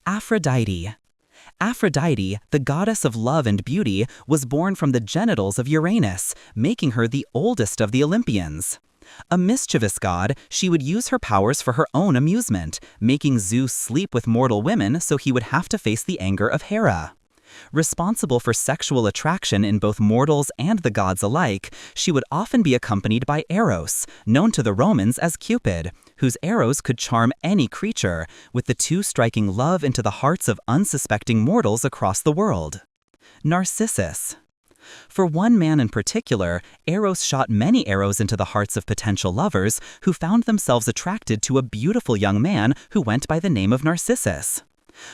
Aphrodite. Aphrodite, the goddess of love and beauty, was born from the genitals of Uranus, making her the oldest of the Olympians. A mischievous god, she would use her powers for her own amusement, making Zeus sleep with mortal women so he would have to face the anger of Hera. Responsible for sexual attraction in both mortals and the gods alike, she would often be accompanied by Eros, known to the Romans as Cupid, whose arrows could charm any creature, with the two striking love into the hearts of unsuspecting mortals across the world. Narcissus. For one man in particular, Eros shot many arrows into the hearts of potential lovers who found themselves attracted to a beautiful young man who went by the name of Narcissus.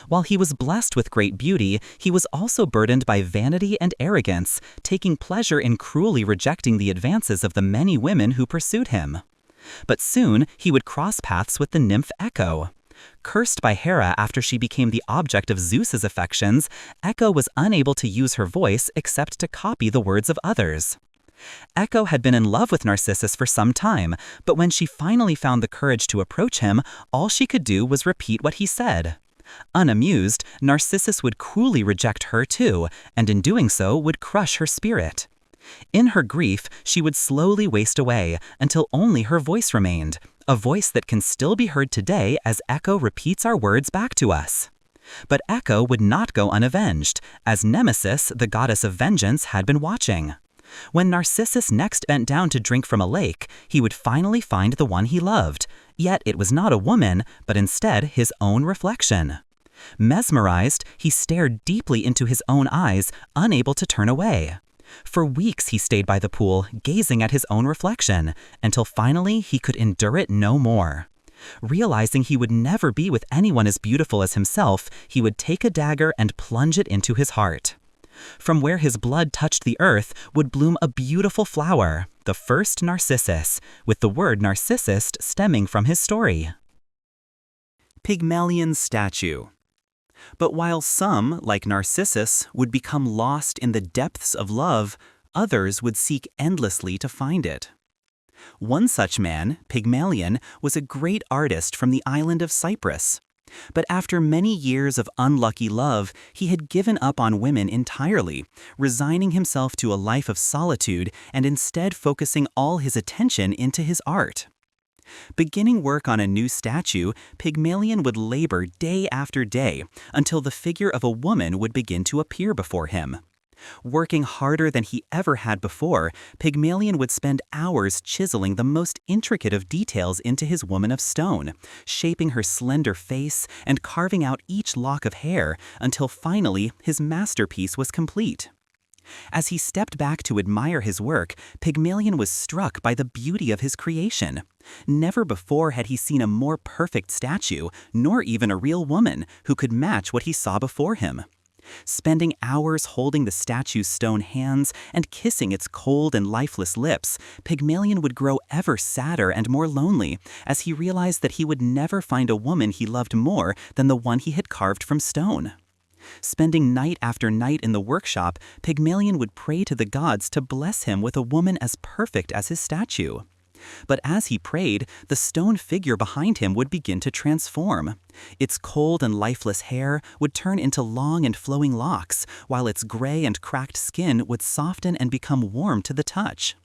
While he was blessed with great beauty, he was also burdened by vanity and arrogance, taking pleasure in cruelly rejecting the advances of the many women who pursued him. But soon, he would cross paths with the nymph Echo. Cursed by Hera after she became the object of Zeus's affections, Echo was unable to use her voice except to copy the words of others. Echo had been in love with Narcissus for some time, but when she finally found the courage to approach him, all she could do was repeat what he said. Unamused, Narcissus would cruelly reject her too, and in doing so would crush her spirit. In her grief, she would slowly waste away until only her voice remained, a voice that can still be heard today as Echo repeats our words back to us. But Echo would not go unavenged, as Nemesis, the goddess of vengeance, had been watching. When Narcissus next bent down to drink from a lake, he would finally find the one he loved, yet it was not a woman, but instead his own reflection. Mesmerized, he stared deeply into his own eyes, unable to turn away. For weeks he stayed by the pool, gazing at his own reflection, until finally he could endure it no more. Realizing he would never be with anyone as beautiful as himself, he would take a dagger and plunge it into his heart. From where his blood touched the earth would bloom a beautiful flower, the first Narcissus, with the word Narcissus stemming from his story. Pygmalion's statue. But while some, like Narcissus, would become lost in the depths of love, others would seek endlessly to find it. One such man, Pygmalion, was a great artist from the island of Cyprus. But after many years of unlucky love, he had given up on women entirely, resigning himself to a life of solitude and instead focusing all his attention into his art. Beginning work on a new statue, Pygmalion would labor day after day until the figure of a woman would begin to appear before him. Working harder than he ever had before, Pygmalion would spend hours chiseling the most intricate of details into his woman of stone, shaping her slender face and carving out each lock of hair until finally his masterpiece was complete. As he stepped back to admire his work, Pygmalion was struck by the beauty of his creation. Never before had he seen a more perfect statue, nor even a real woman, who could match what he saw before him. Spending hours holding the statue's stone hands and kissing its cold and lifeless lips, Pygmalion would grow ever sadder and more lonely as he realized that he would never find a woman he loved more than the one he had carved from stone. Spending night after night in the workshop, Pygmalion would pray to the gods to bless him with a woman as perfect as his statue. But as he prayed, the stone figure behind him would begin to transform. Its cold and lifeless hair would turn into long and flowing locks, while its gray and cracked skin would soften and become warm to the touch.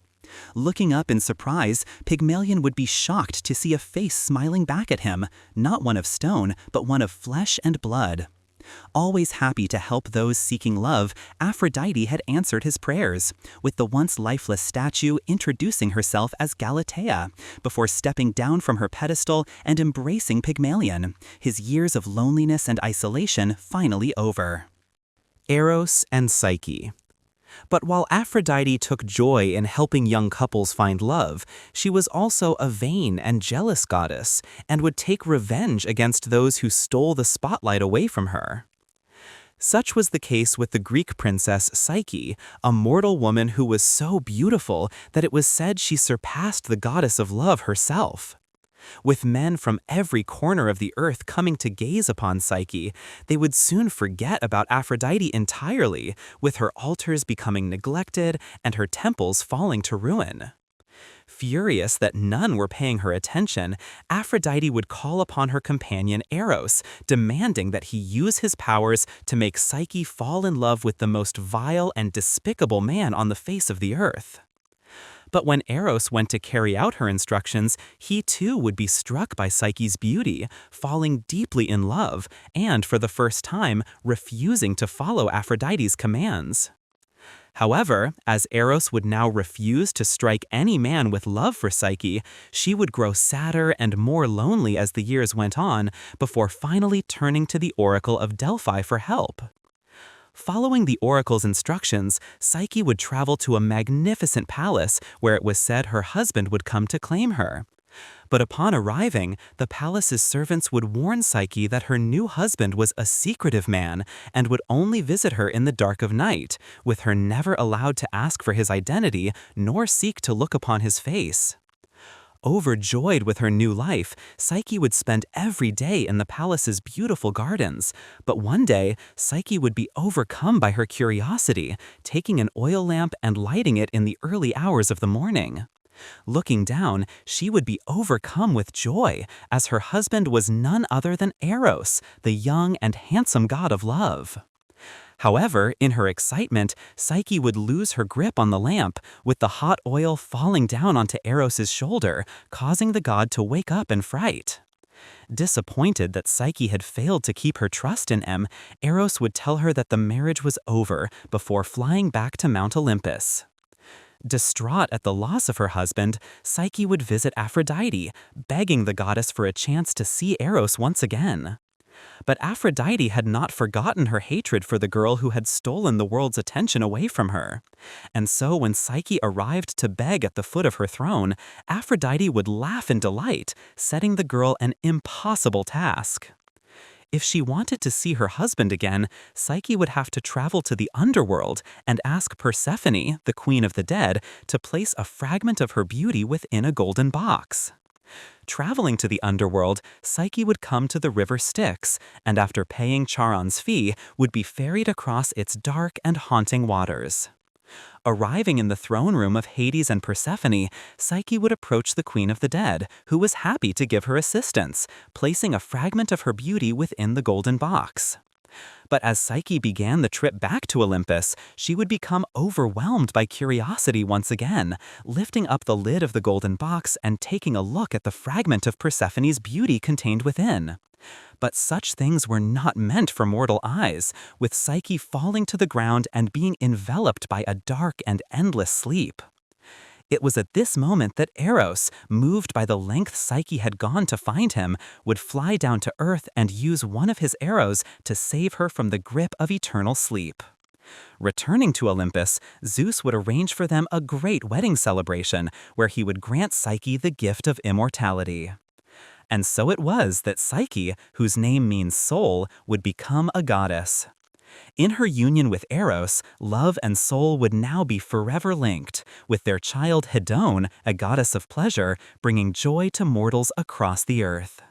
Looking up in surprise, Pygmalion would be shocked to see a face smiling back at him, not one of stone, but one of flesh and blood. Always happy to help those seeking love, Aphrodite had answered his prayers, with the once lifeless statue introducing herself as Galatea, before stepping down from her pedestal and embracing Pygmalion, his years of loneliness and isolation finally over. Eros and Psyche. But while Aphrodite took joy in helping young couples find love, she was also a vain and jealous goddess, and would take revenge against those who stole the spotlight away from her. Such was the case with the Greek princess Psyche, a mortal woman who was so beautiful that it was said she surpassed the goddess of love herself. With men from every corner of the earth coming to gaze upon Psyche, they would soon forget about Aphrodite entirely, with her altars becoming neglected and her temples falling to ruin. Furious that none were paying her attention, Aphrodite would call upon her companion Eros, demanding that he use his powers to make Psyche fall in love with the most vile and despicable man on the face of the earth. But when Eros went to carry out her instructions, he too would be struck by Psyche's beauty, falling deeply in love, and for the first time, refusing to follow Aphrodite's commands. However, as Eros would now refuse to strike any man with love for Psyche, she would grow sadder and more lonely as the years went on, before finally turning to the Oracle of Delphi for help. Following the oracle's instructions, Psyche would travel to a magnificent palace where it was said her husband would come to claim her. But upon arriving, the palace's servants would warn Psyche that her new husband was a secretive man and would only visit her in the dark of night, with her never allowed to ask for his identity nor seek to look upon his face. Overjoyed with her new life, Psyche would spend every day in the palace's beautiful gardens. But one day, Psyche would be overcome by her curiosity, taking an oil lamp and lighting it in the early hours of the morning. Looking down, she would be overcome with joy, as her husband was none other than Eros, the young and handsome god of love. However, in her excitement, Psyche would lose her grip on the lamp, with the hot oil falling down onto Eros's shoulder, causing the god to wake up in fright. Disappointed that Psyche had failed to keep her trust in him, Eros would tell her that the marriage was over before flying back to Mount Olympus. Distraught at the loss of her husband, Psyche would visit Aphrodite, begging the goddess for a chance to see Eros once again. But Aphrodite had not forgotten her hatred for the girl who had stolen the world's attention away from her. And so when Psyche arrived to beg at the foot of her throne, Aphrodite would laugh in delight, setting the girl an impossible task. If she wanted to see her husband again, Psyche would have to travel to the underworld and ask Persephone, the queen of the dead, to place a fragment of her beauty within a golden box. Traveling to the underworld, Psyche would come to the river Styx, and after paying Charon's fee, would be ferried across its dark and haunting waters. Arriving in the throne room of Hades and Persephone, Psyche would approach the queen of the dead, who was happy to give her assistance, placing a fragment of her beauty within the golden box. But as Psyche began the trip back to Olympus, she would become overwhelmed by curiosity once again, lifting up the lid of the golden box and taking a look at the fragment of Persephone's beauty contained within. But such things were not meant for mortal eyes, with Psyche falling to the ground and being enveloped by a dark and endless sleep. It was at this moment that Eros, moved by the length Psyche had gone to find him, would fly down to Earth and use one of his arrows to save her from the grip of eternal sleep. Returning to Olympus, Zeus would arrange for them a great wedding celebration where he would grant Psyche the gift of immortality. And so it was that Psyche, whose name means soul, would become a goddess. In her union with Eros, love and soul would now be forever linked, with their child Hedone, a goddess of pleasure, bringing joy to mortals across the earth.